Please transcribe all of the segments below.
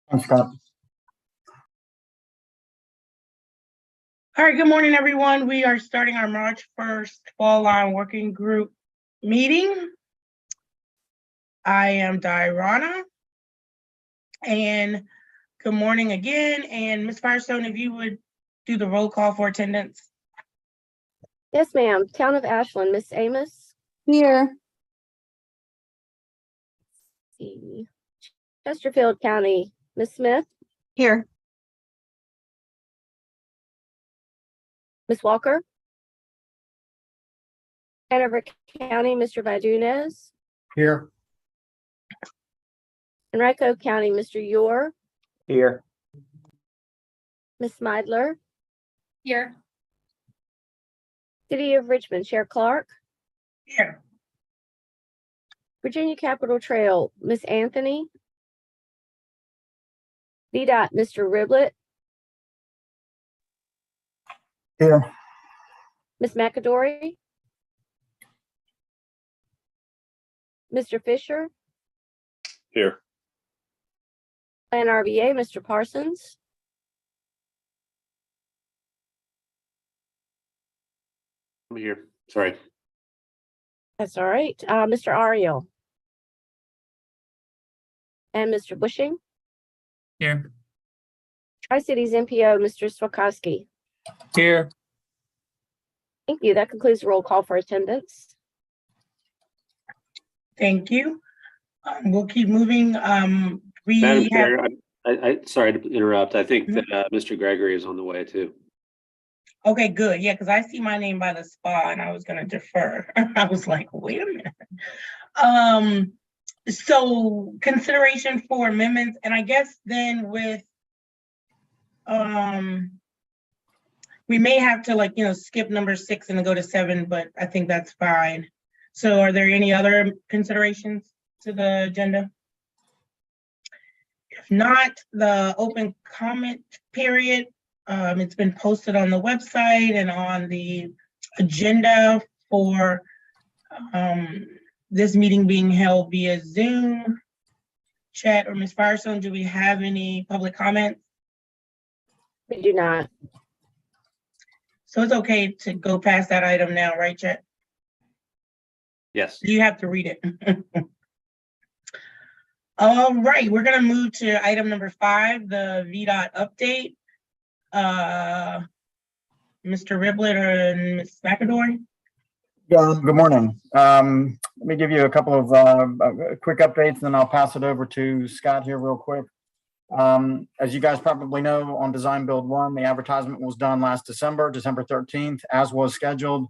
Thanks, Scott. All right, good morning, everyone. We are starting our March 1st Fall Line Working Group meeting. I am Diana, and good morning again. And Ms. Firestone, if you would do the roll call for attendance. Yes, ma'am. Town of Ashland, Miss Amos. Here. Chesterfield County, Miss Smith. Here. Miss Walker. Hanover County, Mr. Vadunez. Here. Henrico County, Mr. Yor. Here. Miss Meidler. Here. City of Richmond, Chair Clark. Here. Virginia Capitol Trail, Miss Anthony. VDOT, Mr. Riblet. Here. Miss McAdory. Mr. Fisher. Here. Plan RVA, Mr. Parsons. I'm here. Sorry. That's all right. Mr. Ariel. And Mr. Bushing. Here. Tri-Cities MPO, Mr. Swakowski. Here. Thank you. That concludes the roll call for attendance. Thank you. We'll keep moving. We Madam have, Chair, I sorry to interrupt. I think Mhm. that Mr. Gregory is on the way too. okay, good. Yeah, because I see my name by the spa and I was going to defer. I was like, wait a minute. So consideration for amendments, and I guess then with, we may have to skip number 6 and then go to 7, but I think that's fine. So are there any other considerations to the agenda? If not, the open comment period, it's been posted on the website and on the agenda for this meeting being held via Zoom. Chat or Ms. Firestone, do we have any public comments? We do not. So it's okay to go past that item now, right, Chat? Yes. You have to read it. All right, we're gonna move to item number 5, the VDOT update. Mr. Riblet or Ms. McAdory? Good morning. Let me give you a couple of quick updates, then I'll pass it over to Scott here real quick. As you guys probably know, on Design Build 1, the advertisement was done last December 13th, as was scheduled.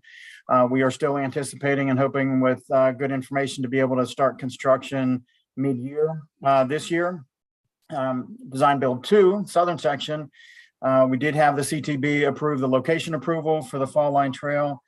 We are still anticipating and hoping with good information to be able to start construction mid-year this year. Design Build 2, southern section, we did have the CTB approve the location approval for the Fall Line Trail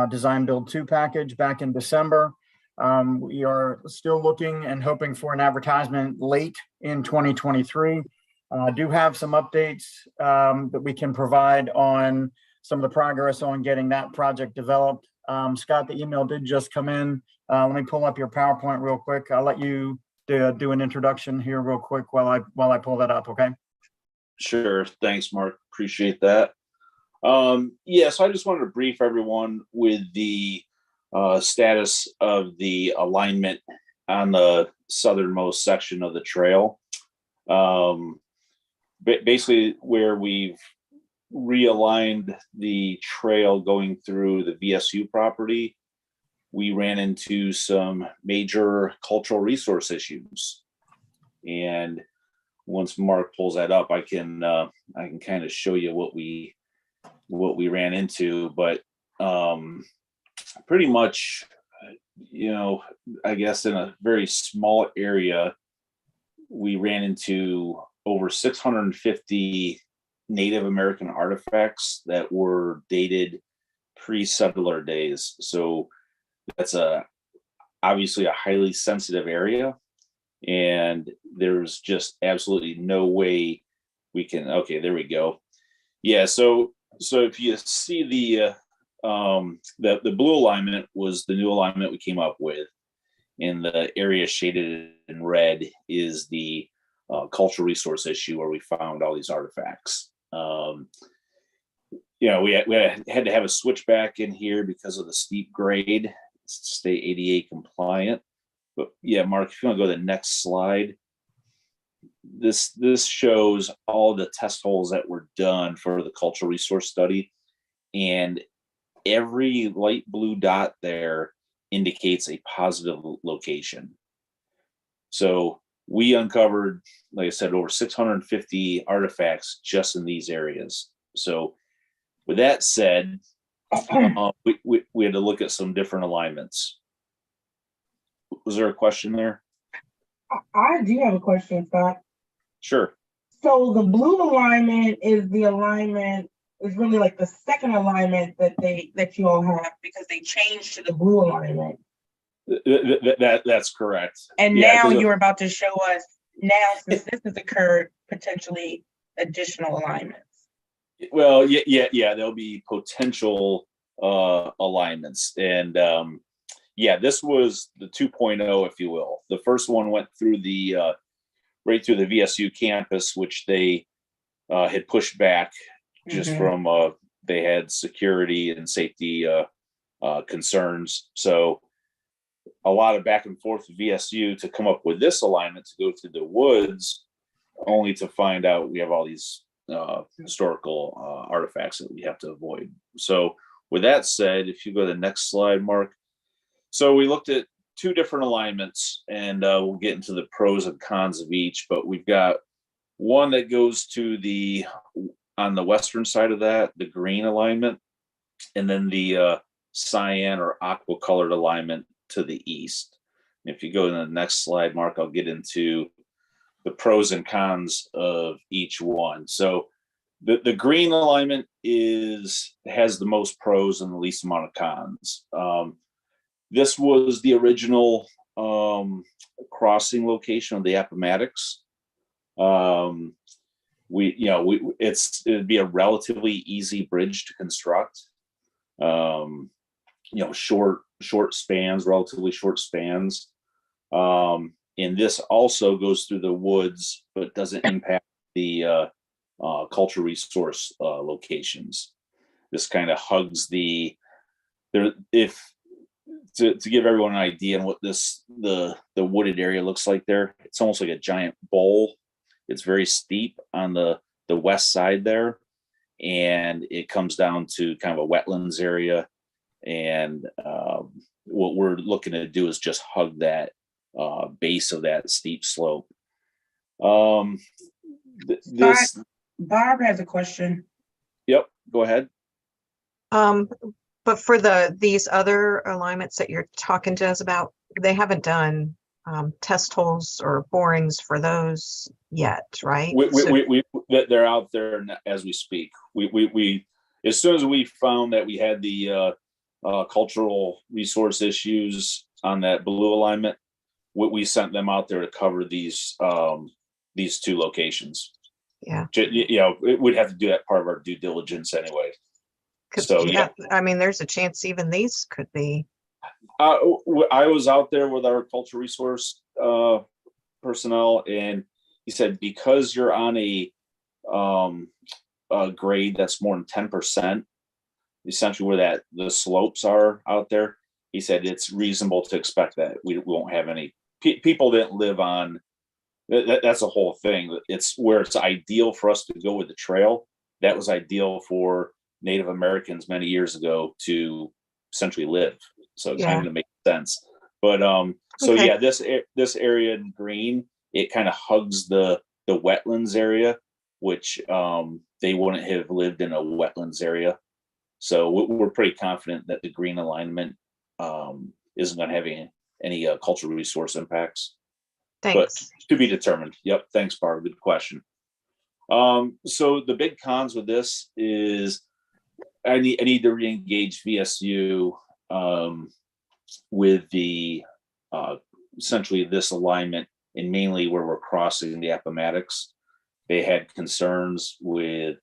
Design Build 2 package back in December. We are still looking and hoping for an advertisement late in 2023. I do have some updates that we can provide on some of the progress on getting that project developed. Scott, the email did just come in. Let me pull up your PowerPoint real quick. I'll let you do an introduction here real quick while I pull that up, okay? Sure. Thanks, Mark. Appreciate that. Yeah, so I just wanted to brief everyone with the status of the alignment on the southernmost section of the trail. Basically, where we've realigned the trail going through the VSU property, we ran into some major cultural resource issues. And once Mark pulls that up, I can kind of show you what we ran into. But pretty much, I guess in a very small area, we ran into over 650 Native American artifacts that were dated pre-settler days. So that's obviously a highly sensitive area, and there's just absolutely no way we can. Okay, there we go. Yeah, so if you see the blue alignment was the new alignment we came up with, and the area shaded in red is the cultural resource issue where we found all these artifacts. You know, we had to have a switchback in here because of the steep grade to stay ADA compliant. But yeah, Mark, if you want to go to the next slide, this shows all the test holes that were done for the cultural resource study, and every light blue dot there indicates a positive location. So we uncovered, like I said, over 650 artifacts just in these areas. So with that said, we had to look at some different alignments. Was there a question there? I do have a question, Scott. Sure. So the blue alignment is the alignment, is really like the second alignment that you all have, because they changed to the blue alignment. That's correct. And Yeah, now 'cause you're about to show us, now since this has occurred, potentially additional alignments. well, yeah, there'll be potential alignments. And yeah, this was the 2.0, if you will. The first one went through the right through the VSU campus, which they had pushed back just Mhm. from they had security and safety concerns. So a lot of back and forth with VSU to come up with this alignment to go to the woods, only to find out we have all these historical artifacts that we have to avoid. So with that said, if you go to the next slide, Mark. So we looked at two different alignments, and we'll get into the pros and cons of each, but we've got one that goes to the, on the western side of that, the green alignment, and then the cyan or aqua colored alignment to the east. If you go to the next slide, Mark, I'll get into the pros and cons of each one. So the green alignment has the most pros and the least amount of cons. This was the original crossing location of the Appomattox. It'd be a relatively easy bridge to construct. Short spans, relatively short spans. And this also goes through the woods, but doesn't impact the cultural resource locations. This kind of hugs to give everyone an idea on what the wooded area looks like there. It's almost like a giant bowl. It's very steep on the west side there, and it comes down to kind of a wetlands area. And what we're looking to do is just hug that base of that steep slope. Barb has a question. Yep, go ahead. But for these other alignments that you're talking to us about, they haven't done test holes or borings for those yet, right? They're out there as we speak. We as soon as we found that we had the cultural resource issues on that blue alignment, we sent them out there to cover these two locations. Yeah. We'd have to do that part of our due diligence anyway. So yeah, I mean, there's a chance even these could be. I was out there with our cultural resource personnel, and he said, because you're on a grade that's more than 10%, essentially where the slopes are out there, he said it's reasonable to expect that we won't have any people that live on. That's the whole thing. It's where it's ideal for us to go with the trail. That was ideal for Native Americans many years ago to essentially live. So it kind of makes sense. But so Okay. yeah, this area in green, it kind of hugs the wetlands area, which they wouldn't have lived in a wetlands area. So we're pretty confident that the green alignment isn't going to have any cultural resource impacts. Thanks. But to be determined. Yep. Thanks, Barb. Good question. So the big cons with this is I need to re-engage VSU with the essentially this alignment, and mainly where we're crossing the Appomattox. They had concerns with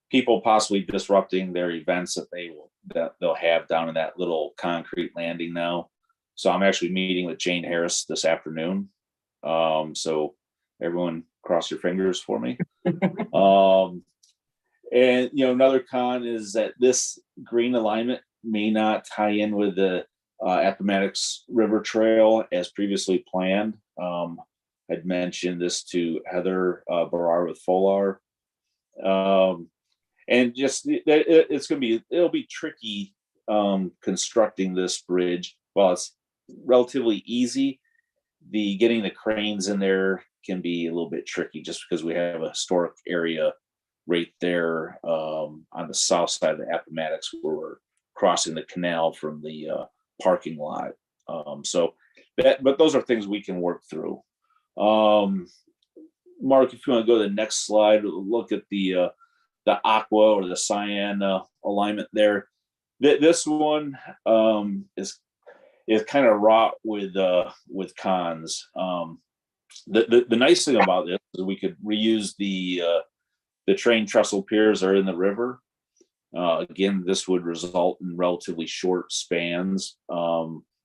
people possibly disrupting their events that they'll have down in that little concrete landing now. So I'm actually meeting with Jane Harris this afternoon. So Everyone cross your fingers for me. And another con is that this green alignment may not tie in with the Appomattox River Trail as previously planned. I'd mentioned this to Heather Barrar with Folar. And just it'll be tricky constructing this bridge. While it's relatively easy, getting the cranes in there can be a little bit tricky just because we have a historic area right there on the south side of the Appomattox where we're crossing the canal from the parking lot. But those are things we can work through. Mark, if you want to go to the next slide, look at the aqua or the cyan alignment there. This one is kind of wrought with cons. The nice thing about this is we could reuse the train trestle piers are in the river. Again, this would result in relatively short spans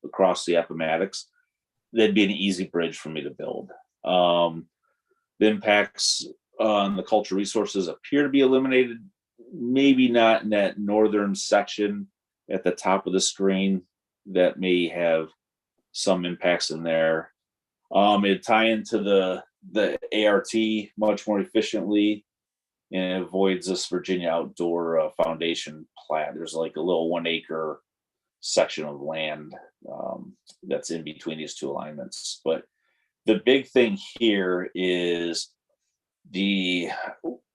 across the Appomattox. That'd be an easy bridge for me to build. The impacts on the cultural resources appear to be eliminated, maybe not in that northern section at the top of the screen that may have some impacts in there. It tie into the ART much more efficiently, and it avoids this Virginia Outdoor Foundation plat. There's like a little 1 acre section of land that's in between these two alignments. But the big thing here is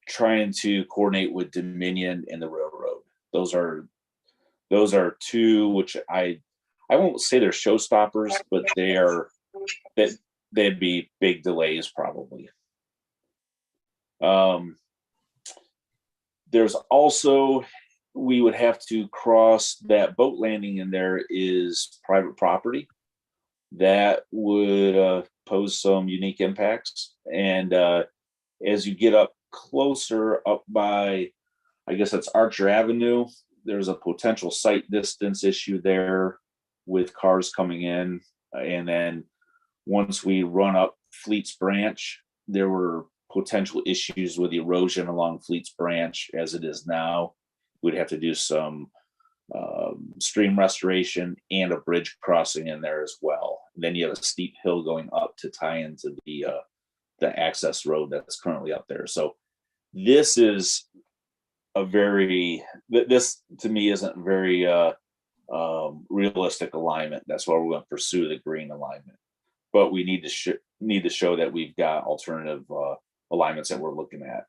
trying to coordinate with Dominion and the railroad. Those are two which I won't say they're showstoppers, but they'd be big delays probably. There's also, we would have to cross that boat landing in there is private property. That would pose some unique impacts. And as you get up closer up by, I guess that's Archer Avenue, there's a potential sight distance issue there with cars coming in. And then once we run up Fleets Branch, there were potential issues with erosion along Fleets Branch as it is now. We'd have to do some stream restoration and a bridge crossing in there as well. And then you have a steep hill going up to tie into the access road that's currently up there. So this is this to me isn't very realistic alignment. That's why we're going to pursue the green alignment. But we need to show that we've got alternative alignments that we're looking at.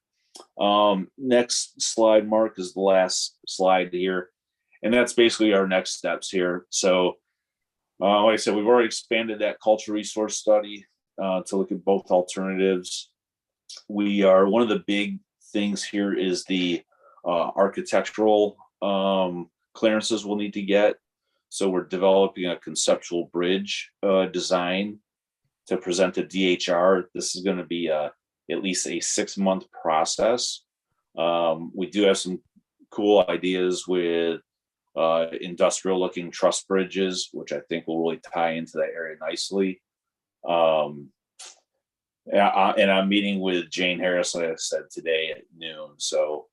Next slide, Mark, is the last slide here. And that's basically our next steps here. So like I said, we've already expanded that cultural resource study to look at both alternatives. One of the big things here is the architectural clearances we'll need to get. So we're developing a conceptual bridge design to present to DHR. This is going to be at least a 6-month process. We do have some cool ideas with industrial looking truss bridges, which I think will really tie into that area nicely. And I'm meeting with Jane Harris, like I said, today at noon. So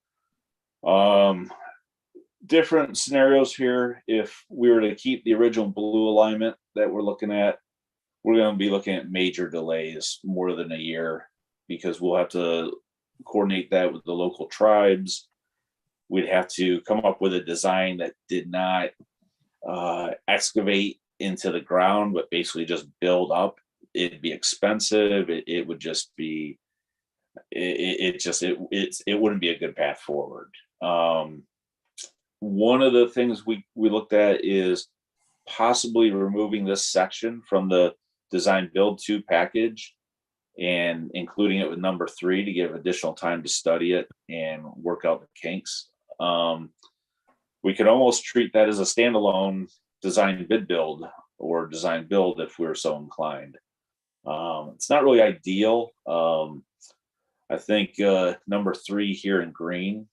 different scenarios here. If we were to keep the original blue alignment that we're looking at, we're going to be looking at major delays, more than a year, because we'll have to coordinate that with the local tribes. We'd have to come up with a design that did not excavate into the ground, but basically just build up. It'd be expensive. It would just be, it wouldn't be a good path forward. One of the things we looked at is possibly removing this section from the design build 2 package and including it with number 3 to give additional time to study it and work out the kinks. We could almost treat that as a standalone design bid build or design build if we're so inclined. It's not really ideal. I think number 3 here in green,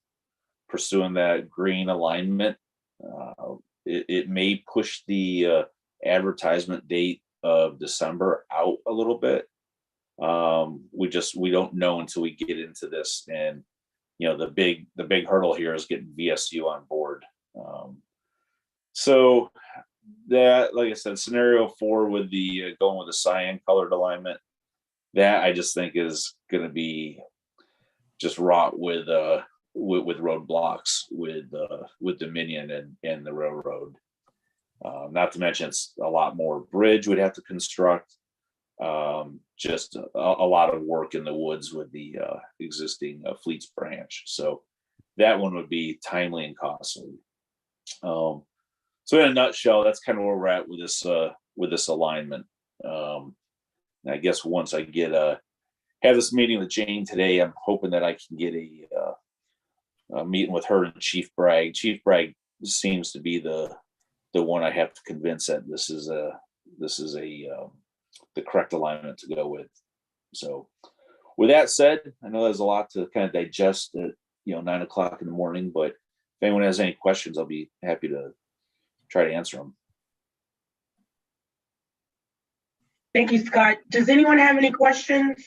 pursuing that green alignment, it may push the advertisement date of December out a little bit. We don't know until we get into this, and the big hurdle here is getting VSU on board. So that, like I said, scenario 4 with the going with the cyan colored alignment, that I just think is going to be just wrought with roadblocks with Dominion and the railroad. Not to mention it's a lot more bridge we'd have to construct. Just a lot of work in the woods with the existing Fleets branch. So that one would be timely and costly. So in a nutshell, that's kind of where we're at with this alignment. I guess once I have this meeting with Jane today, I'm hoping that I can get a meeting with her and Chief Bragg. Chief Bragg seems to be the one I have to convince that this is the correct alignment to go with. So with that said, I know there's a lot to kind of digest at 9 o'clock in the morning, but if anyone has any questions, I'll be happy to try to answer them. Thank you, Scott. Does anyone have any questions?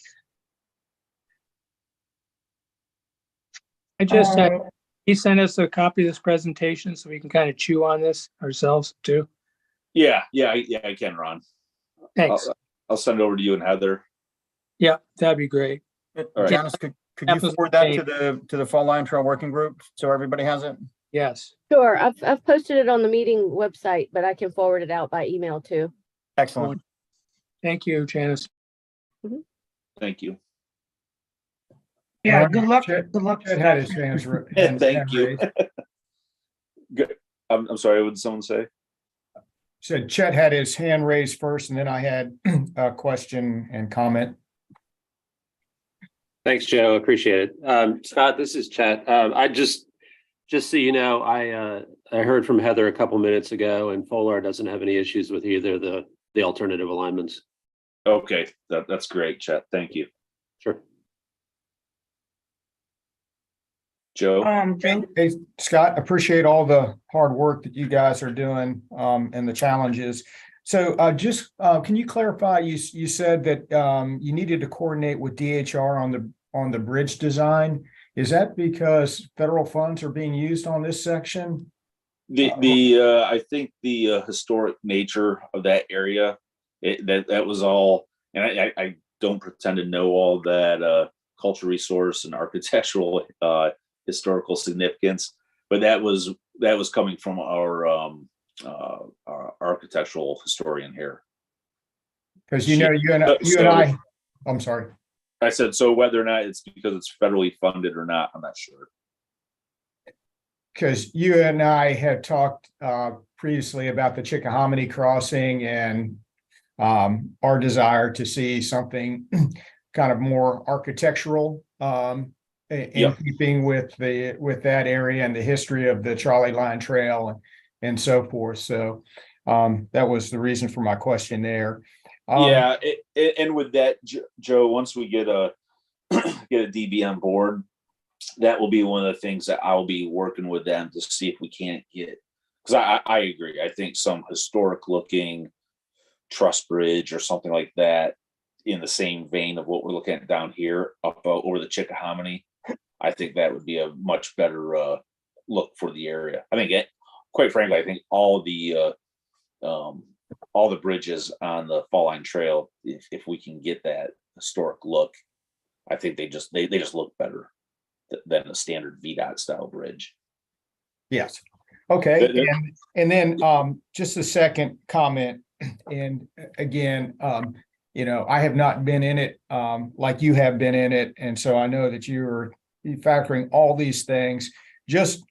I just had, Um, he sent us a copy of this presentation so we can kind of chew on this ourselves too. Yeah, I can, Ron. Thanks. I'll send it over to you and Heather. Yeah, that'd be great. All right. Janice, could you forward that to the Fall Line Trail Working Group so everybody has it? Yes. Sure, I've posted it on the meeting website, but I can forward it out by email too. Excellent. Thank you, Janice. Thank you. Yeah, good luck. Good luck. Chet had his hands Thank you. raised. Good. I'm sorry, what did someone say? Said Chet had his hand raised first, and then I had a question and comment. Thanks, Joe. Appreciate it. Scott, this is Chet. Just so you know, I heard from Heather a couple minutes ago, and Folar doesn't have any issues with either the alternative alignments. Okay, that's great, Chet. Thank you. Sure. Joe? Joe, Hey, Scott, appreciate all the hard work that you guys are doing and the challenges. So can you clarify, you said that you needed to coordinate with DHR on the bridge design. Is that because federal funds are being used on this section? I think the historic nature of that area, that was all, and I don't pretend to know all that cultural resource and architectural historical significance, but that was coming from our architectural historian here. Because you and I, I'm sorry. I said, so whether or not it's because it's federally funded or not, I'm not sure. Because you and I had talked previously about the Chickahominy crossing and our desire to see something kind of more architectural in keeping with that area and the history of the Charlie Line Trail and so forth. So that was the reason for my question there. And with that, Joe, once we get a DB on board, that will be one of the things that I'll be working with them to see if we can't get, because I agree. I think some historic looking truss bridge or something like that in the same vein of what we're looking at down here up over the Chickahominy, I think that would be a much better look for the area. I think quite frankly, I think all the bridges on the Fall Line Trail, if we can get that historic look, I think they just look better than a standard VDOT style bridge. Yes. Okay. And then just a second comment. And again, I have not been in it like you have been in it. And so I know that you're factoring all these things. Just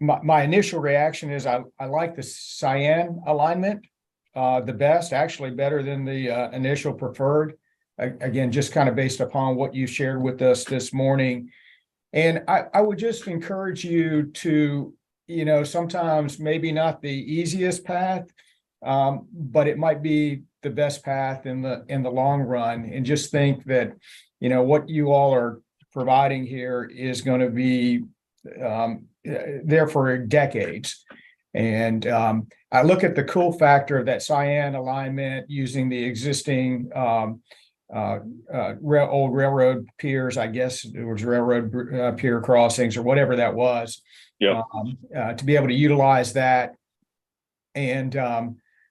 my initial reaction is I like the cyan alignment the best, actually better than the initial preferred. Again, just kind of based upon what you shared with us this morning. And I would just encourage you to, sometimes maybe not the easiest path, but it might be the best path in the long run. And just think that, what you all are providing here is going to be there for decades. And I look at the cool factor of that cyan alignment using the existing old railroad piers, I guess it was railroad pier crossings or whatever that was. Yep. To be able to utilize that. And,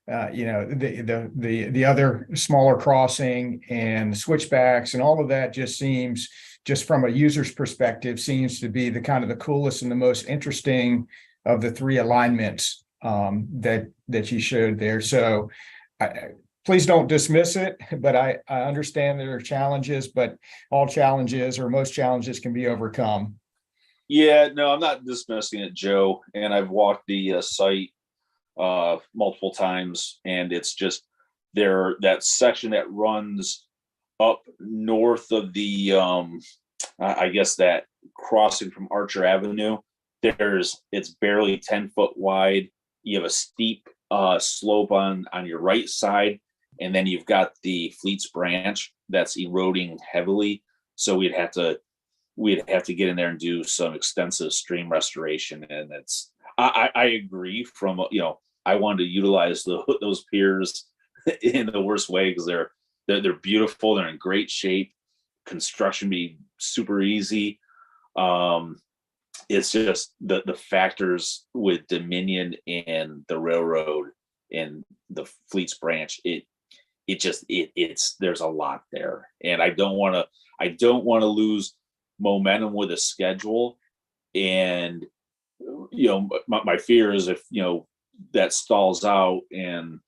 the other smaller crossing and switchbacks and all of that just seems, just from a user's perspective, seems to be the kind of the coolest and the most interesting of the three alignments that you showed there. So please don't dismiss it, but I understand there are challenges, but all challenges or most challenges can be overcome. Yeah, no, I'm not dismissing it, Joe. And I've walked the site multiple times, and it's just that section that runs up north of the I guess that crossing from Archer Avenue. It's barely 10 foot wide. You have a steep slope on your right side, and then you've got the Fleets branch that's eroding heavily. So we'd have to get in there and do some extensive stream restoration. And I agree from, I wanted to utilize those piers in the worst way, because they're beautiful. They're in great shape. Construction be super easy. It's just the factors with Dominion and the railroad and the Fleets branch. There's a lot there, and I don't want to lose momentum with a schedule. And my fear is if that stalls out and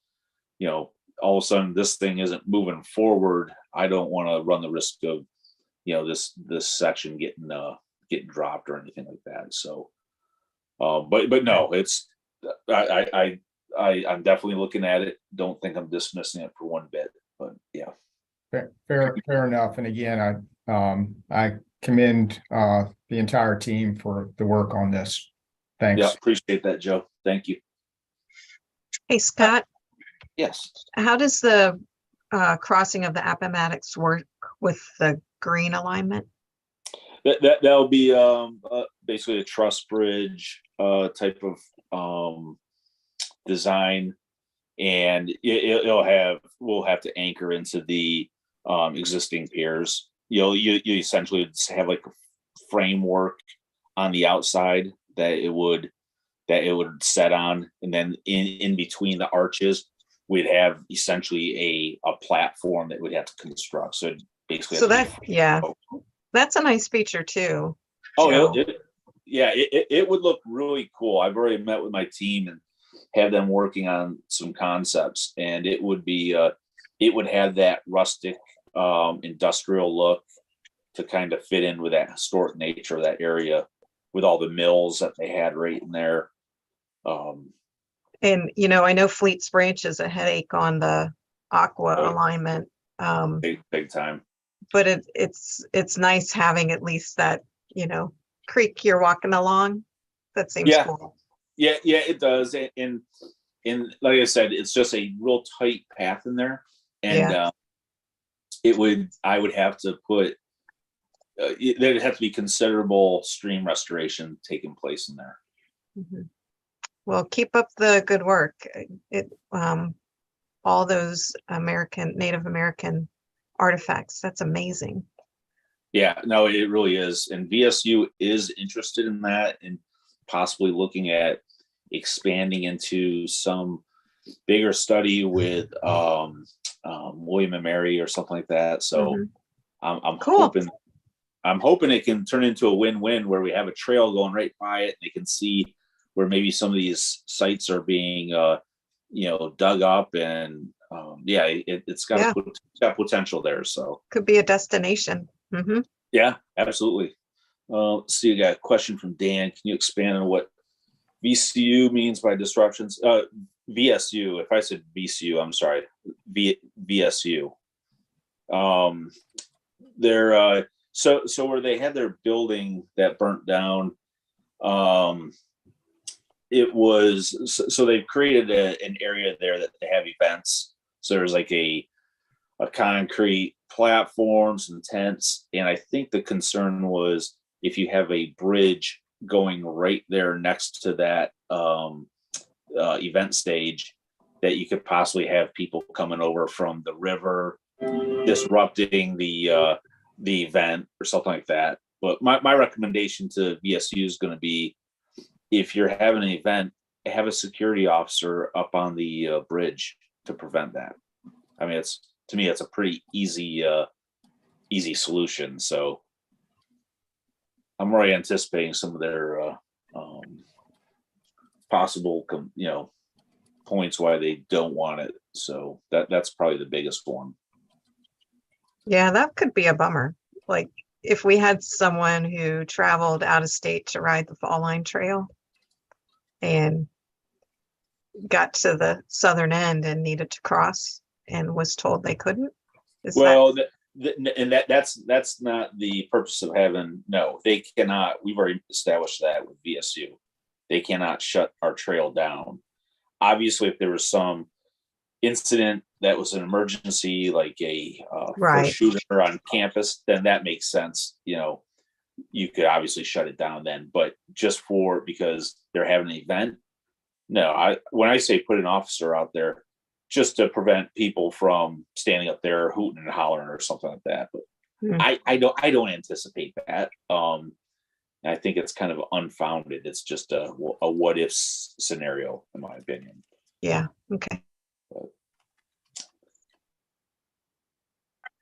all of a sudden this thing isn't moving forward, I don't want to run the risk of this section getting dropped or anything like that. So but no, it's I'm definitely looking at it. Don't think I'm dismissing it for one bit, but yeah. Fair enough. And again, I commend the entire team for the work on this. Thanks. Yeah, appreciate that, Joe. Thank you. Hey, Scott, Yes. how does the crossing of the Appomattox work with the green alignment? That'll be basically a truss bridge type of design, and we'll have to anchor into the existing piers. You essentially just have like a framework on the outside that it would set on, and then in between the arches we'd have essentially a platform that we'd have to construct. So basically, that's a nice feature too. Oh, it would look really cool. I've already met with my team and have them working on some concepts, and it would have that rustic industrial look to kind of fit in with that historic nature of that area, with all the mills that they had right in there. And I know Fleets branch is a headache on the aqua alignment. Big time. But it's nice having at least that creek you're walking along. That seems cool. Yeah, it does. And like I said, it's just a real tight path in there, and I would have to put there'd have to be considerable stream restoration taking place in there. Mm-hmm. Well, keep up the good work. All those Native American artifacts, that's amazing. Yeah, no, it really is. And VSU is interested in that and possibly looking at expanding into some bigger study with William and Mary or something like that. So I'm cool. hoping it can turn into a win-win where we have a trail going right by it. They can see where maybe some of these sites are being dug up, and it's got potential there. So could be a destination. Mm-hmm. Yeah, absolutely. Let's see, I got a question from Dan. Can you expand on what VCU means by disruptions? VSU. If I said VCU, I'm sorry. VSU. They're so where they had their building that burnt down, it was so they've created an area there that they have events. So there's like a concrete platform, some tents, and I think the concern was if you have a bridge going right there next to that event stage, that you could possibly have people coming over from the river disrupting the event or something like that. But my recommendation to VSU is going to be, if you're having an event, have a security officer up on the bridge to prevent that. I mean, to me, it's a pretty easy solution. So I'm already anticipating some of their possible, points why they don't want it. So that's probably the biggest one. Yeah, that could be a bummer. Like if we had someone who traveled out of state to ride the Fall Line Trail and got to the southern end and needed to cross and was told they couldn't. Well, that's not the purpose of having. No, they cannot. We've already established that with VSU. They cannot shut our trail down. Obviously, if there was some incident that was an emergency, like a Right. shooter on campus, then that makes sense. You could obviously shut it down then. But just because they're having an event, no. When I say put an officer out there, just to prevent people from standing up there hooting and hollering or something like that. But I don't anticipate that. I think it's kind of unfounded. It's just a what if scenario, in my opinion. Yeah. Okay.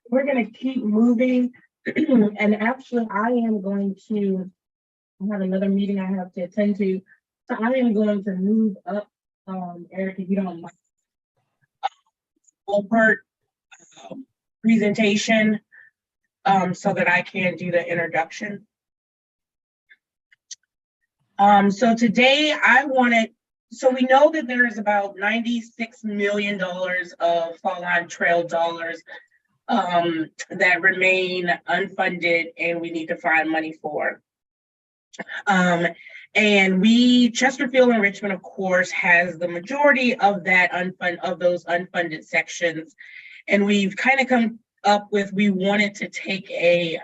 We're going to keep moving. And actually, I am going to have another meeting I have to attend to. So I am going to move up, Eric, if you don't mind. Wolpert presentation so that I can do the introduction. So today so we know that there is about $96 million of Fall Line Trail dollars that remain unfunded and we need to find money for. And Chesterfield and Richmond, of course, has the majority of those unfunded sections. And we've kind of come up with, we wanted to take a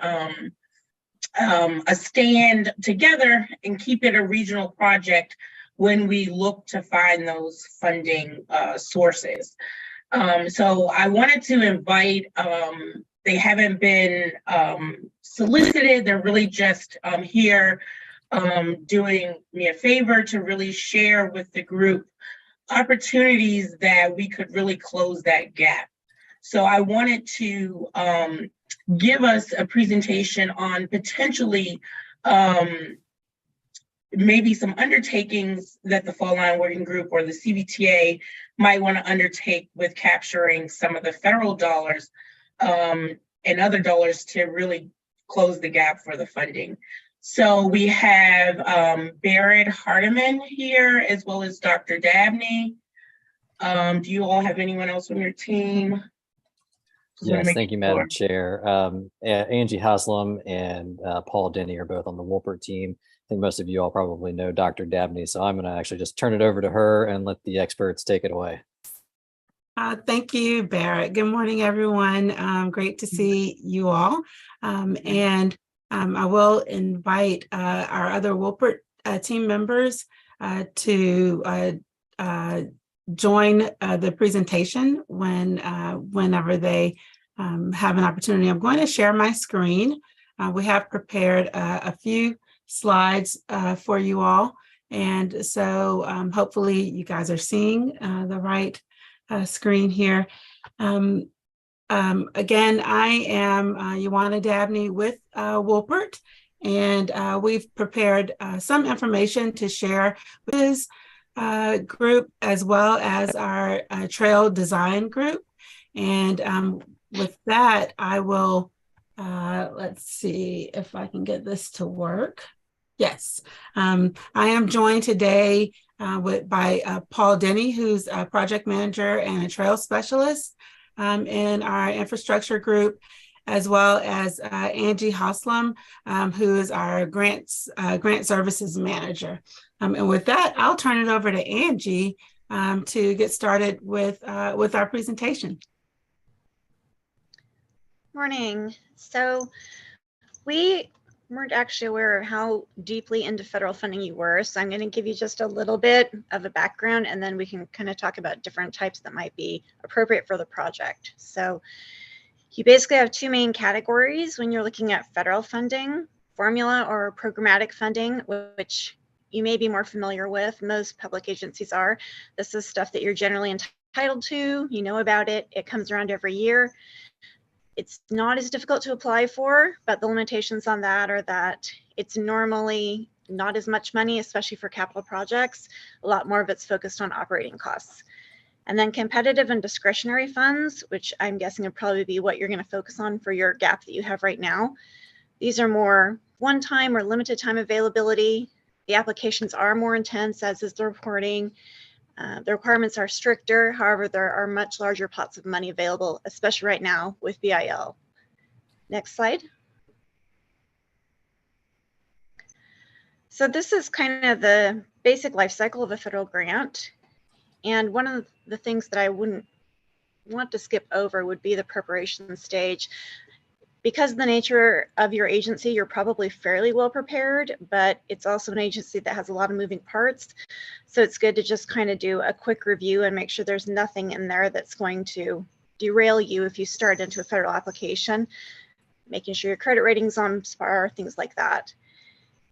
stand together and keep it a regional project when we look to find those funding sources. So I wanted to invite, they haven't been solicited, they're really just here doing me a favor to really share with the group opportunities that we could really close that gap. So I wanted to give us a presentation on potentially maybe some undertakings that the Fall Line Working Group or the CVTA might want to undertake with capturing some of the federal dollars and other dollars to really close the gap for the funding. So we have Barrett Hardiman here, as well as Dr. Dabney. Do you all have anyone else on your team? Yes, thank you, Madam Chair. Angie Haslam and Paul Denny are both on the Wolpert team. I think most of you all probably know Dr. Dabney, so I'm going to actually just turn it over to her and let the experts take it away. Thank you, Barrett. Good morning, everyone. Great to see you all. I will invite our other Wolpert team members to join the presentation whenever they have an opportunity. I'm going to share my screen. We have prepared a few slides for you all. And so hopefully you guys are seeing the right screen here. Again, I am Ioana Dabney with Wolpert, and we've prepared some information to share with this group as well as our trail design group. And with that, I will, let's see if I can get this to work. Yes, I am joined today by Paul Denny, who's a project manager and a trail specialist in our infrastructure group, as well as Angie Haslam, who is our grant services manager. And with that, I'll turn it over to Angie to get started with our presentation. Morning. So we weren't actually aware of how deeply into federal funding you were. So I'm going to give you just a little bit of a background, and then we can kind of talk about different types that might be appropriate for the project. So You basically have two main categories when you're looking at federal funding: formula or programmatic funding, which you may be more familiar with. Most public agencies are. This is stuff that you're generally entitled to. You know about it. It comes around every year. It's not as difficult to apply for, but the limitations on that are that it's normally not as much money, especially for capital projects. A lot more of it's focused on operating costs. And then competitive and discretionary funds, which I'm guessing would probably be what you're going to focus on for your gap that you have right now. These are more one-time or limited time availability. The applications are more intense, as is the reporting. The requirements are stricter. However, there are much larger pots of money available, especially right now with BIL. Next slide. So this is kind of the basic life cycle of a federal grant. And one of the things that I wouldn't want to skip over would be the preparation stage. Because of the nature of your agency, you're probably fairly well prepared, but it's also an agency that has a lot of moving parts. So it's good to just kind of do a quick review and make sure there's nothing in there that's going to derail you if you start into a federal application, making sure your credit rating's on par, things like that.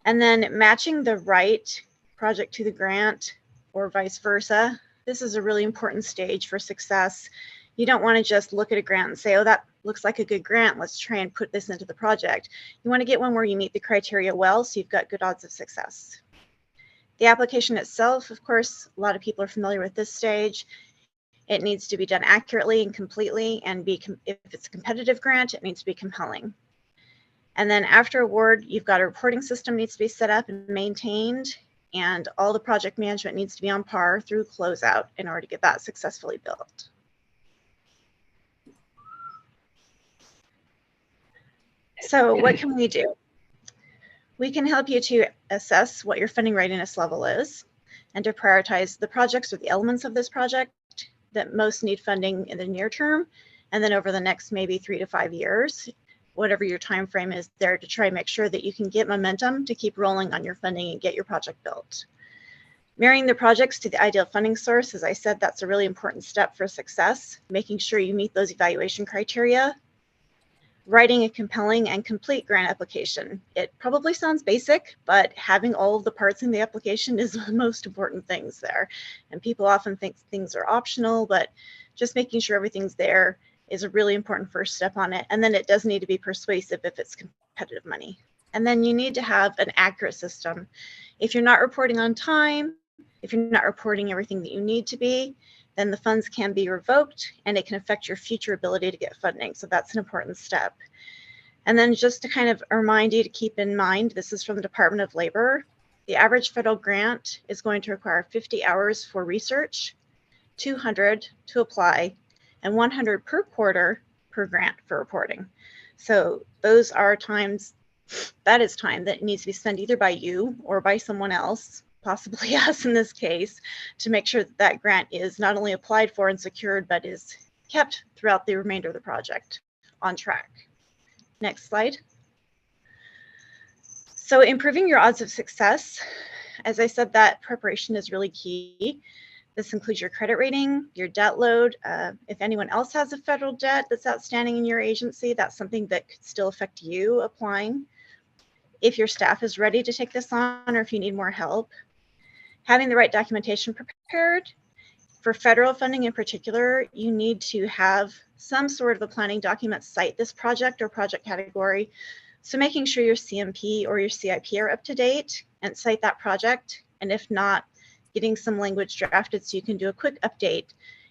And then matching the right project to the grant or vice versa. This is a really important stage for success. You don't want to just look at a grant and say, oh, that looks like a good grant, let's try and put this into the project. You want to get one where you meet the criteria well, so you've got good odds of success. The application itself, of course, a lot of people are familiar with this stage. It needs to be done accurately and completely, and if it's a competitive grant, it needs to be compelling. And then after award, you've got a reporting system needs to be set up and maintained, and all the project management needs to be on par through closeout in order to get that successfully built. So what can we do? We can help you to assess what your funding readiness level is and to prioritize the projects or the elements of this project that most need funding in the near term, and then over the next maybe 3 to 5 years, whatever your time frame is there, to try and make sure that you can get momentum to keep rolling on your funding and get your project built. Marrying the projects to the ideal funding source, as I said, that's a really important step for success, making sure you meet those evaluation criteria. Writing a compelling and complete grant application. It probably sounds basic, but having all of the parts in the application is the most important things there. And people often think things are optional, but just making sure everything's there is a really important first step on it. And then it does need to be persuasive if it's competitive money. And then you need to have an accurate system. If you're not reporting on time, if you're not reporting everything that you need to be, then the funds can be revoked and it can affect your future ability to get funding. So that's an important step. And then just to kind of remind you to keep in mind, this is from the Department of Labor. The average federal grant is going to require 50 hours for research, 200 to apply, and 100 per quarter per grant for reporting. So those are times, that is time that needs to be spent either by you or by someone else, possibly us in this case, to make sure that that grant is not only applied for and secured, but is kept throughout the remainder of the project on track. Next slide. So improving your odds of success, as I said, that preparation is really key. This includes your credit rating, your debt load. If anyone else has a federal debt that's outstanding in your agency, that's something that could still affect you applying. If your staff is ready to take this on, or if you need more help. Having the right documentation prepared. For federal funding in particular, you need to have some sort of a planning document cite this project or project category. So making sure your CMP or your CIP are up to date and cite that project. And if not, getting some language drafted so you can do a quick update,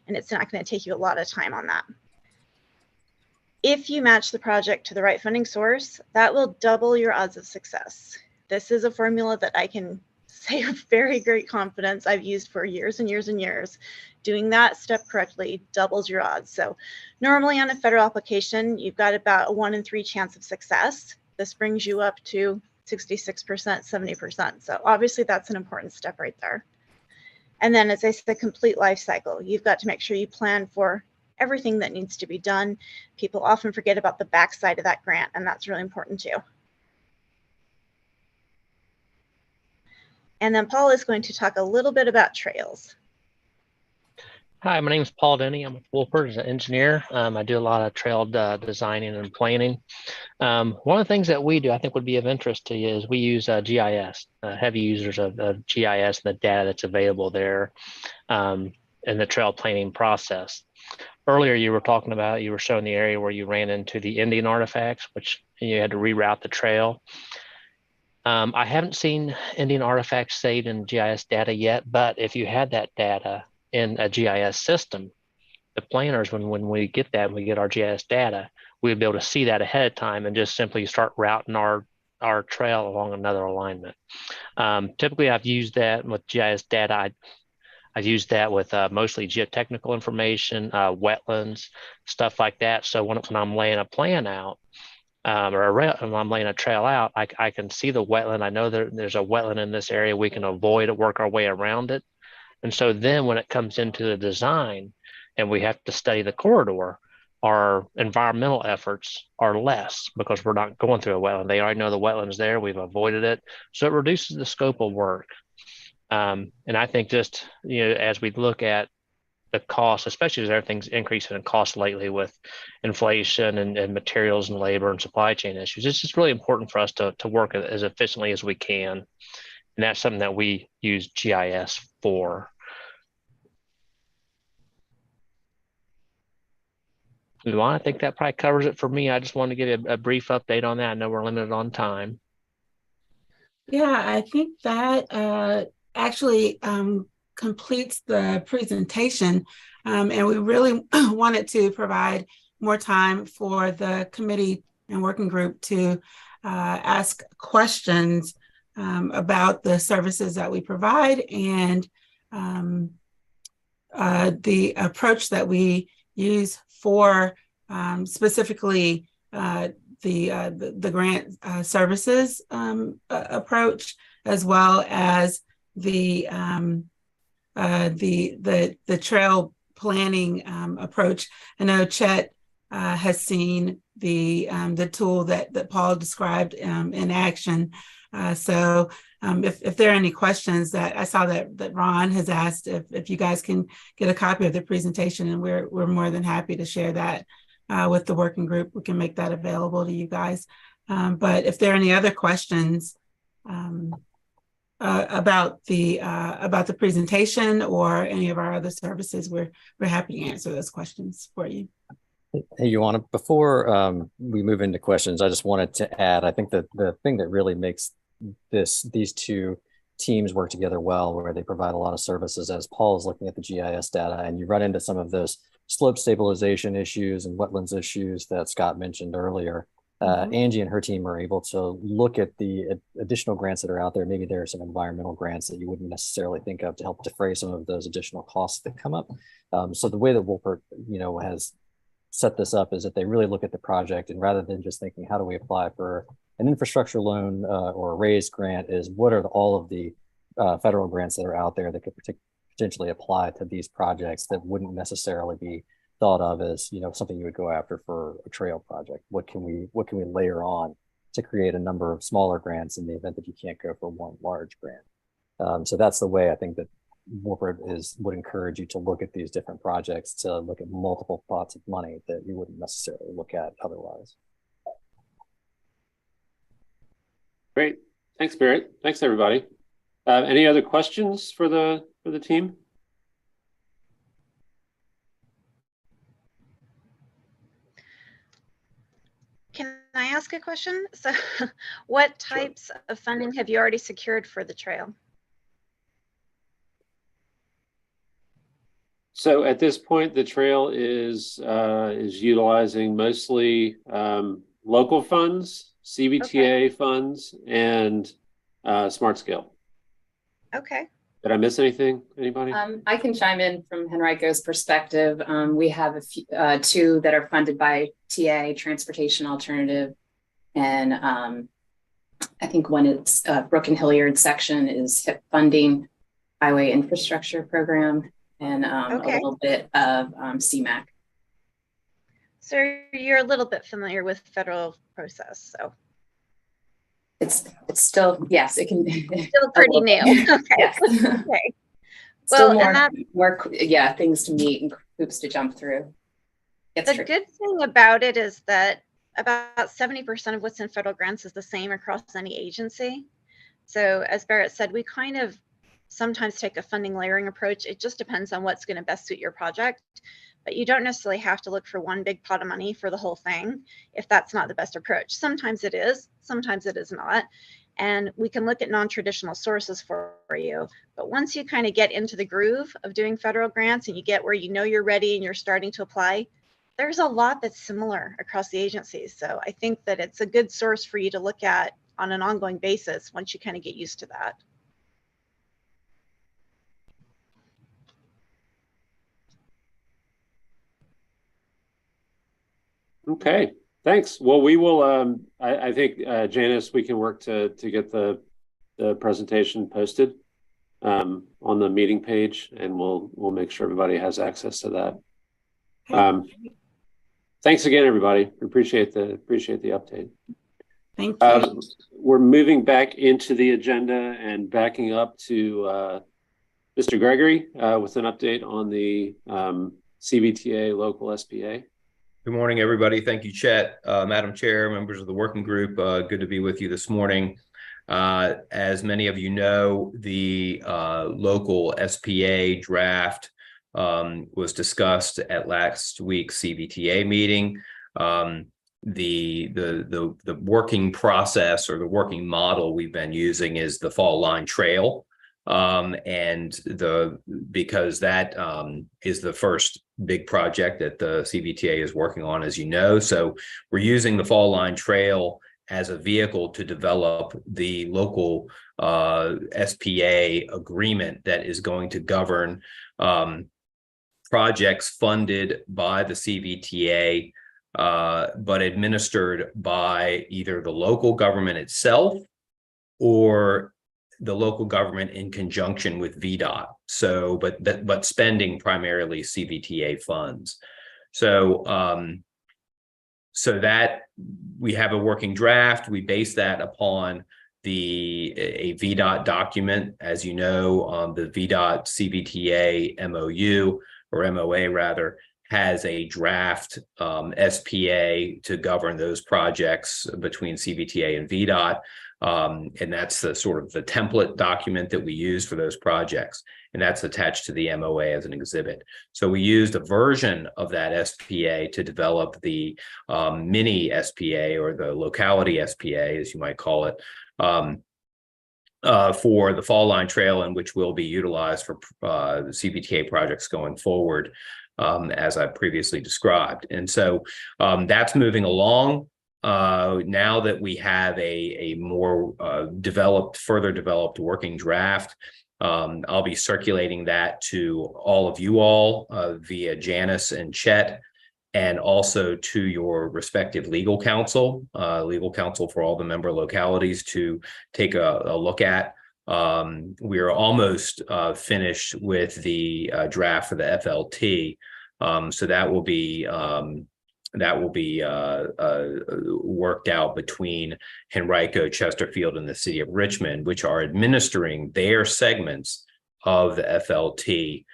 and it's not going to take you a lot of time on that. If you match the project to the right funding source, that will double your odds of success. This is a formula that I can say with very great confidence I've used for years and years and years. Doing that step correctly doubles your odds. So normally on a federal application, you've got about a 1 in 3 chance of success. This brings you up to 66%, 70%. So obviously that's an important step right there. And then, as I said, complete life cycle. You've got to make sure you plan for everything that needs to be done. People often forget about the backside of that grant, and that's really important too. And then Paul is going to talk a little bit about trails. Hi, my name is Paul Denny. I'm with Wolpert as an engineer. I do a lot of trail designing and planning. One of the things that we do, I think would be of interest to you, is we use GIS, heavy users of GIS and the data that's available there in the trail planning process. Earlier, you were talking about, you were showing the area where you ran into the Indian artifacts, which you had to reroute the trail. I haven't seen Indian artifacts saved in GIS data yet, but if you had that data in a GIS system, the planners, when we get that, we get our GIS data, we'd be able to see that ahead of time and just simply start routing our trail along another alignment. Typically, I've used that with GIS data. I've used that with mostly geotechnical information, wetlands, stuff like that. So when I'm laying a plan out, when I'm laying a trail out, I can see the wetland. I know there's a wetland in this area. We can avoid it, work our way around it. And so then when it comes into the design and we have to study the corridor, our environmental efforts are less because we're not going through a wetland. They already know the wetland's there. We've avoided it. So it reduces the scope of work. And I think just, as we look at the cost, especially as everything's increasing in cost lately with inflation and materials and labor and supply chain issues, it's just really important for us to work as efficiently as we can. And that's something that we use GIS for. Luana, I think that probably covers it for me. I just wanted to give you a brief update on that. I know we're limited on time. Yeah, I think that actually completes the presentation. And we really wanted to provide more time for the committee and working group to ask questions about the services that we provide and the approach that we use for specifically the grant services approach, as well as the trail planning approach. I know Chet has seen the tool that Paul described in action. So if there are any questions, that I saw that Ron has asked if you guys can get a copy of the presentation, and we're more than happy to share that with the working group. We can make that available to you guys. But if there are any other questions about the presentation or any of our other services, we're happy to answer those questions for you. Hey, Ioana, before we move into questions, I just wanted to add, I think that the thing that really makes these two teams work together well, where they provide a lot of services, as Paul is looking at the GIS data, and you run into some of those slope stabilization issues and wetlands issues that Scott mentioned earlier. Angie and her team are able to look at the additional grants that are out there. Maybe there are some environmental grants that you wouldn't necessarily think of to help defray some of those additional costs that come up. So the way that Wolpert, has set this up is that they really look at the project, and rather than just thinking, how do we apply for an infrastructure loan or a raised grant, is what are all of the federal grants that are out there that could potentially apply to these projects that wouldn't necessarily be thought of as something you would go after for a trail project. What can we layer on to create a number of smaller grants in the event that you can't go for one large grant? So that's the way I think that Wolpert would encourage you to look at these different projects, to look at multiple pots of money that you wouldn't necessarily look at otherwise. Great. Thanks, Barrett. Thanks, everybody. Any other questions for the team? Can I ask a question? So what types of funding have you already secured for the trail? So at this point, the trail is utilizing mostly local funds, CBTA funds, and Smart Scale. Okay. Did I miss anything? Anybody? I can chime in from Henrico's perspective. We have a few, two that are funded by TA, Transportation Alternative, and I think one is Brook and Hilliard section is HIP funding, Highway Infrastructure Program, and a little bit of CMAQ. So you're a little bit familiar with federal process, so. It's still, yes, it can be. Still pretty new. Okay. Yes. Okay. Still Well, and that, yeah, things to meet and hoops to jump through. It's the tricky. good thing about it is that about 70% of what's in federal grants is the same across any agency. So as Barrett said, we kind of sometimes take a funding layering approach. It just depends on what's going to best suit your project. But you don't necessarily have to look for one big pot of money for the whole thing if that's not the best approach. Sometimes it is, sometimes it is not. And we can look at non-traditional sources for you. But once you kind of get into the groove of doing federal grants and you get where you know you're ready and you're starting to apply, there's a lot that's similar across the agencies. So I think that it's a good source for you to look at on an ongoing basis once you kind of get used to that. Okay, thanks. Well, we will, I think, Janice, we can work to get the presentation posted on the meeting page, and we'll make sure everybody has access to that. Thanks again, everybody. Appreciate the update. Thank you. We're moving back into the agenda and backing up to Mr. Gregory with an update on the CVTA local SPA. Good morning, everybody. Thank you, Chet. Madam Chair, members of the working group, good to be with you this morning. As many of you know, the local SPA draft was discussed at last week's CVTA meeting. The working process or the working model we've been using is the Fall Line Trail. Because that is the first big project that the CVTA is working on, as you know. So we're using the Fall Line Trail as a vehicle to develop the local SPA agreement that is going to govern projects funded by the CVTA, but administered by either the local government itself or the local government in conjunction with VDOT. So, but spending primarily CVTA funds. So, so that we have a working draft. We base that upon a VDOT document, as you know, the VDOT CVTA MOU or MOA rather has a draft SPA to govern those projects between CVTA and VDOT. And that's the sort of the template document that we use for those projects. And that's attached to the MOA as an exhibit. So we used a version of that SPA to develop the mini SPA or the locality SPA, as you might call it, for the Fall Line Trail, and which will be utilized for CVTA projects going forward, as I previously described. And so that's moving along. Now that we have a more further developed working draft, I'll be circulating that to all of you all via Janice and Chet, and also to your respective legal counsel for all the member localities to take a look at. We are almost finished with the draft for the FLT, so that will be worked out between Henrico, Chesterfield, and the city of Richmond, which are administering their segments of the FLT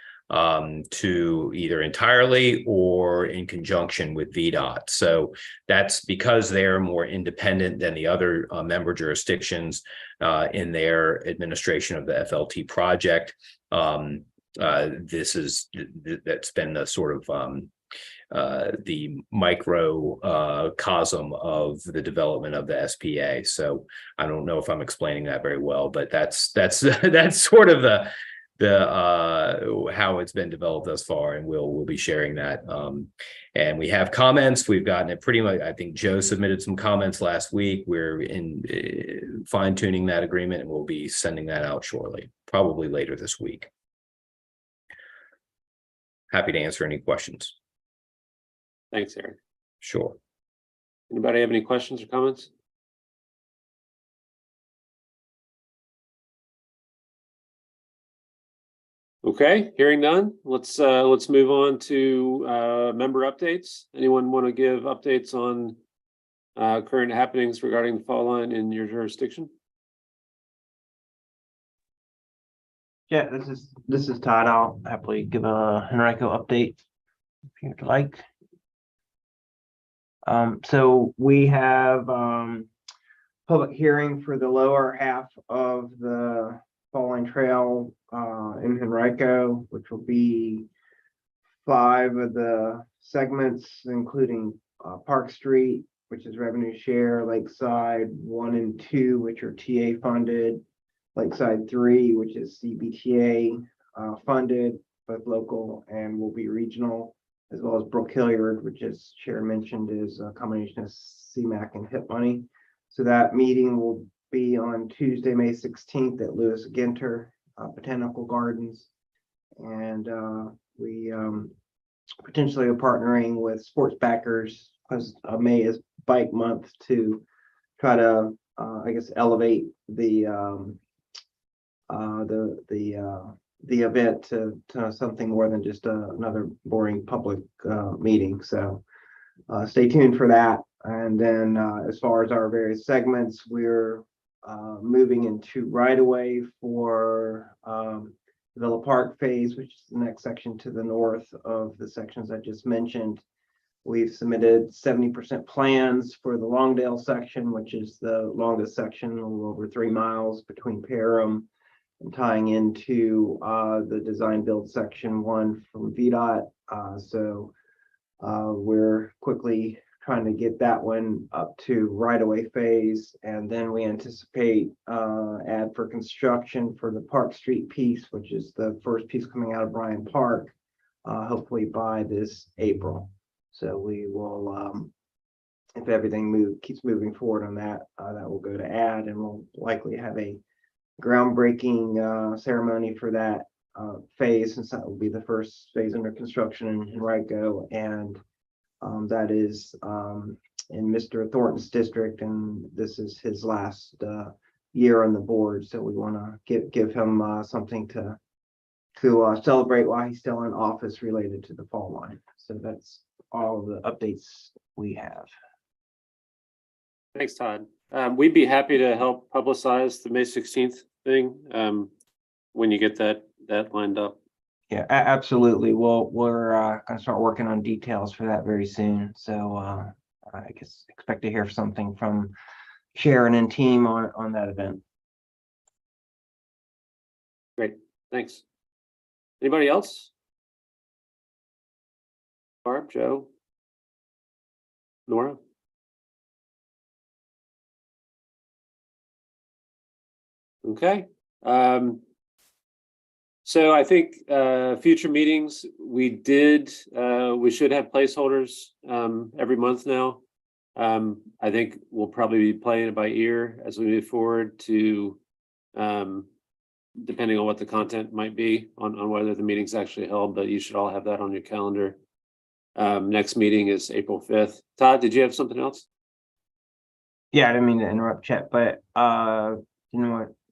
to either entirely or in conjunction with VDOT. So that's because they're more independent than the other member jurisdictions in their administration of the FLT project. That's been the sort of the microcosm of the development of the SPA. So I don't know if I'm explaining that very well, but that's sort of the how it's been developed thus far, and we'll be sharing that. And we have comments. We've gotten it pretty much. I think Joe submitted some comments last week. We're in fine tuning that agreement, and we'll be sending that out shortly, probably later this week. Happy to answer any questions. Thanks, Eric. Sure. Anybody have any questions or comments? Okay, hearing none, let's move on to member updates. Anyone want to give updates on current happenings regarding the Fall Line in your jurisdiction? Yeah, this is Todd. I'll happily give a Henrico update if you'd like. So we have public hearing for the lower half of the Fall Line Trail in Henrico, which will be 5 of the segments, including Park Street, which is revenue share, Lakeside 1 and 2, which are TA funded, Lakeside 3, which is CBTA funded, both local and will be regional, as well as Brook Hilliard, which, as Chair mentioned, is a combination of CMAQ and HIP money. So that meeting will be on Tuesday, May 16th at Lewis Ginter Botanical Gardens. And we potentially are partnering with sports backers, because May is Bike Month, to try to, I guess, elevate the event to something more than just another boring public meeting. So stay tuned for that. And then as far as our various segments, we're moving into right away for Villa Park phase, which is the next section to the north of the sections I just mentioned. We've submitted 70% plans for the Longdale section, which is the longest section, a little over 3 miles between Parham and tying into the design build section 1 from VDOT. So we're quickly trying to get that one up to right-of-way phase, and then we anticipate add for construction for the Park Street piece, which is the first piece coming out of Bryant Park, hopefully by this April. So we will, if everything keeps moving forward on that, that will go to add, and we'll likely have a groundbreaking ceremony for that phase, since that will be the first phase under construction in Henrico, and that is in Mr. Thornton's district, and this is his last year on the board, so we want to give him something to celebrate while he's still in office related to the Fall Line. So that's all the updates we have. Thanks, Todd. We'd be happy to help publicize the May 16th thing when you get that lined up. Yeah, absolutely. We're gonna start working on details for that very soon. So I guess expect to hear something from Sharon and team on that event. Great, thanks. Anybody else? Barb, Joe, Nora? Okay. So I think future meetings, we should have placeholders every month now. I think we'll probably be playing it by ear as we move forward to depending on what the content might be on whether the meeting's actually held, but you should all have that on your calendar. Next meeting is April 5th. Todd, did you have something else? Yeah, I didn't mean to interrupt, Chet, but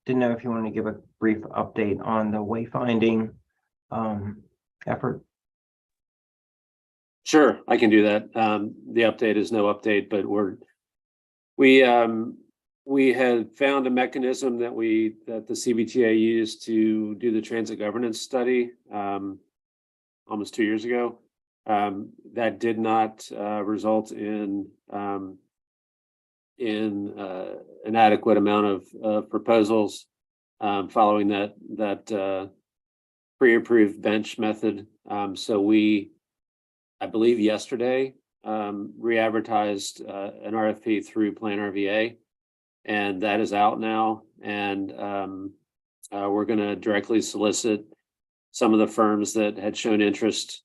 didn't know if you wanted to give a brief update on the wayfinding effort. Sure, I can do that. The update is no update, but we had found a mechanism that the CBTA used to do the transit governance study almost 2 years ago. That did not result in an adequate amount of proposals following that pre-approved bench method. So we, I believe yesterday, re-advertised an RFP through Plan RVA, and that is out now. And we're going to directly solicit some of the firms that had shown interest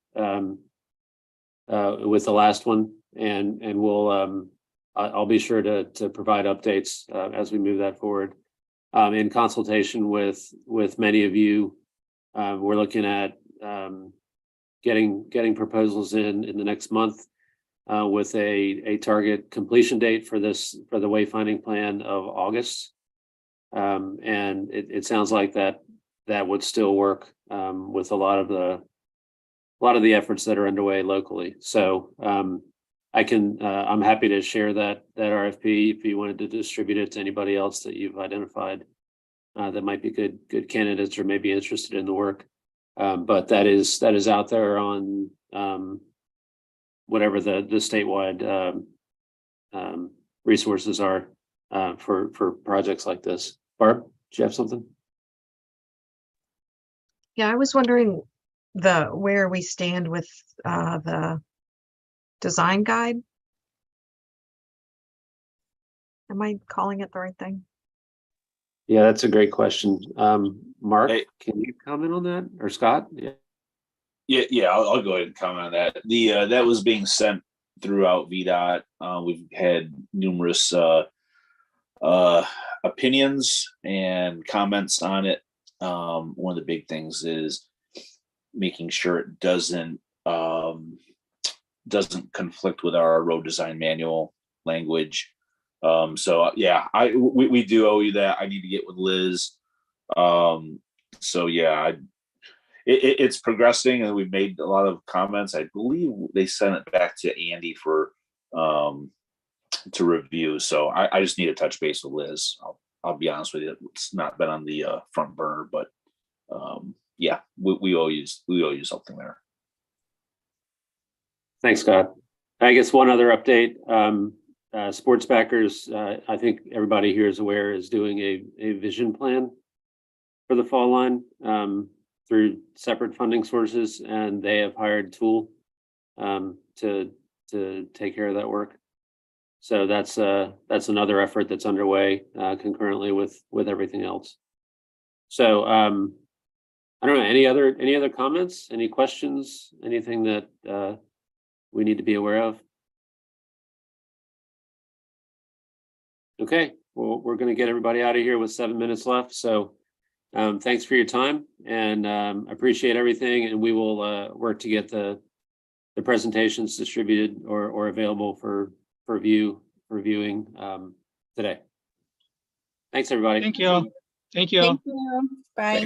with the last one, and we'll I'll be sure to provide updates as we move that forward. In consultation with many of you, we're looking at getting proposals in the next month with a target completion date for the wayfinding plan of August. And it sounds like that would still work with a lot of the efforts that are underway locally. So I'm happy to share that RFP if you wanted to distribute it to anybody else that you've identified. that might be good candidates or maybe interested in the work. But that is out there on whatever the statewide resources are for projects like this. Barb, do you have something? Yeah, I was wondering where we stand with the design guide. Am I calling it the right thing? Yeah, that's a great question. Mark, can you comment on that, or Scott? Yeah, I'll go ahead and comment on that. That was being sent throughout VDOT. We've had numerous opinions and comments on it. One of the big things is making sure it doesn't conflict with our road design manual language. So yeah, we do owe you that. I need to get with Liz. So yeah, it's progressing, and we've made a lot of comments. I believe they sent it back to Andy for to review. So I just need to touch base with Liz. I'll be honest with you, it's not been on the front burner, but yeah, we owe you something there. Thanks, Scott. I guess one other update. Sports Backers, I think everybody here is aware, is doing a vision plan for the fall line through separate funding sources, and they have hired Tool to take care of that work. So that's another effort that's underway concurrently with everything else. So I don't know, any other comments, any questions, anything that we need to be aware of? Okay, well, we're going to get everybody out of here with 7 minutes left. So thanks for your time, and appreciate everything. And we will work to get the presentations distributed or available for viewing today. Thanks, everybody. Thank you. Thank you. Thank you. Bye.